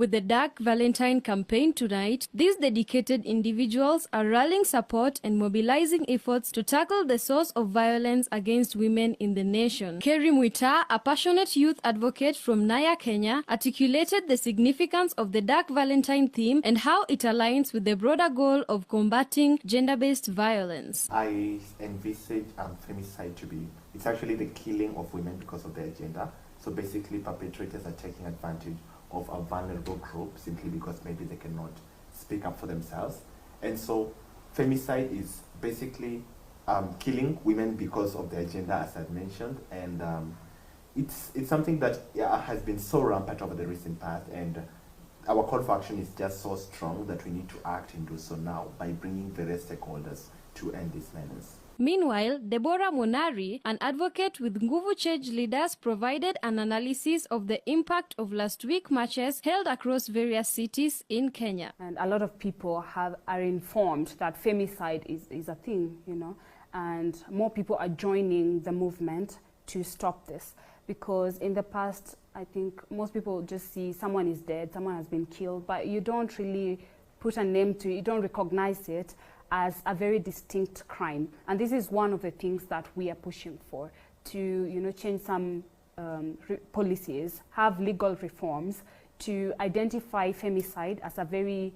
With the Dark Valentine campaign tonight, these dedicated individuals are rallying support and mobilizing efforts to tackle the source of violence against women in the nation. Kerry Mwita, a passionate youth advocate from Naya, Kenya, articulated the significance of the Dark Valentine theme and how it aligns with the broader goal of combating gender-based violence. I envisage femicide to be, it's actually the killing of women because of their gender. So basically perpetrators are taking advantage of a vulnerable group simply because maybe they cannot speak up for themselves. And so femicide is basically killing women because of their gender, as I've mentioned, and it's something that has been so rampant over the recent past, and our call for action is just so strong that we need to act and do so now by bringing various stakeholders to end this menace. Meanwhile, Deborah Monari, an advocate with Nguvu Change Leaders, provided an analysis of the impact of last week's marches held across various cities in Kenya. And a lot of people are informed that femicide is a thing, and more people are joining the movement to stop this. Because in the past, I think most people just see someone is dead, someone has been killed, but you don't really put a name to it, you don't recognize it as a very distinct crime. And this is one of the things that we are pushing for, to change some policies, have legal reforms to identify femicide as a very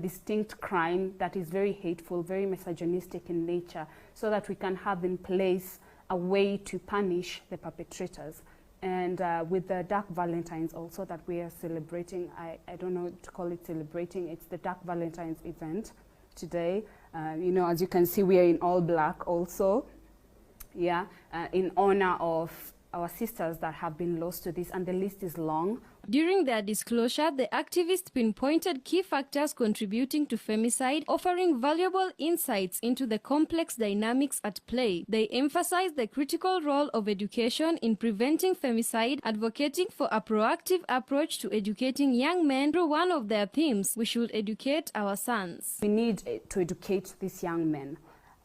distinct crime that is very hateful, very misogynistic in nature, so that we can have in place a way to punish the perpetrators. And with the Dark Valentines also that we are celebrating, I don't know to call it celebrating, it's the Dark Valentines event today. As you can see, we are in all black also, in honor of our sisters that have been lost to this, and the list is long. During their disclosure, the activists pinpointed key factors contributing to femicide, offering valuable insights into the complex dynamics at play. They emphasized the critical role of education in preventing femicide, advocating for a proactive approach to educating young men through one of their themes: we should educate our sons. We need to educate these young men.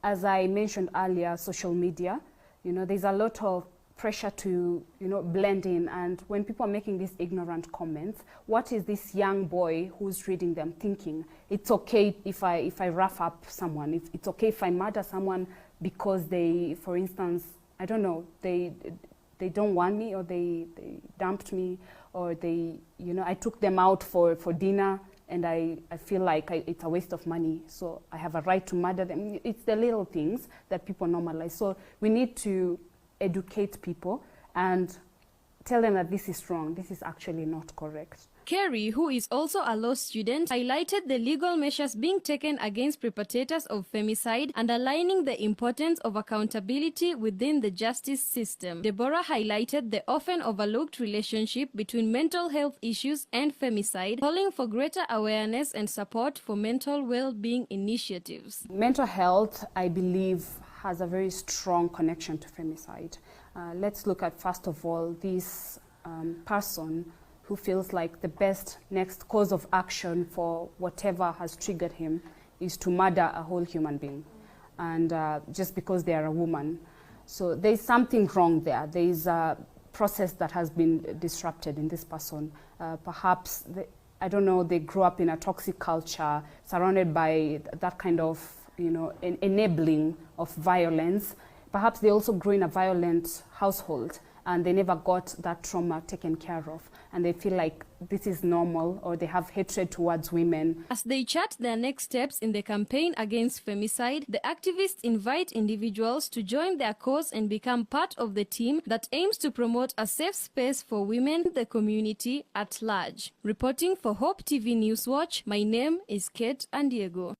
As I mentioned earlier, social media, there's a lot of pressure to blend in, and when people are making these ignorant comments, what is this young boy who's reading them thinking? It's okay if I rough up someone, it's okay if I murder someone because they, for instance, I don't know, they don't want me, or they dumped me, or I took them out for dinner and I feel like it's a waste of money, so I have a right to murder them. It's the little things that people normalize. So we need to educate people and tell them that this is wrong, this is actually not correct. Kerry, who is also a law student, highlighted the legal measures being taken against perpetrators of femicide, underlining the importance of accountability within the justice system. Deborah highlighted the often overlooked relationship between mental health issues and femicide, calling for greater awareness and support for mental well-being initiatives. Mental health, I believe, has a very strong connection to femicide. Let's look at, first of all, this person who feels like the best next course of action for whatever has triggered him is to murder a whole human being, and just because they are a woman. So there's something wrong there. There's a process that has been disrupted in this person. Perhaps, I don't know, they grew up in a toxic culture, surrounded by that kind of enabling of violence. Perhaps they also grew in a violent household and they never got that trauma taken care of, and they feel like this is normal, or they have hatred towards women. As they chart their next steps in the campaign against femicide, the activists invite individuals to join their cause and become part of the team that aims to promote a safe space for women in the community at large. Reporting for Hope TV Newswatch, my name is Kate Andiego.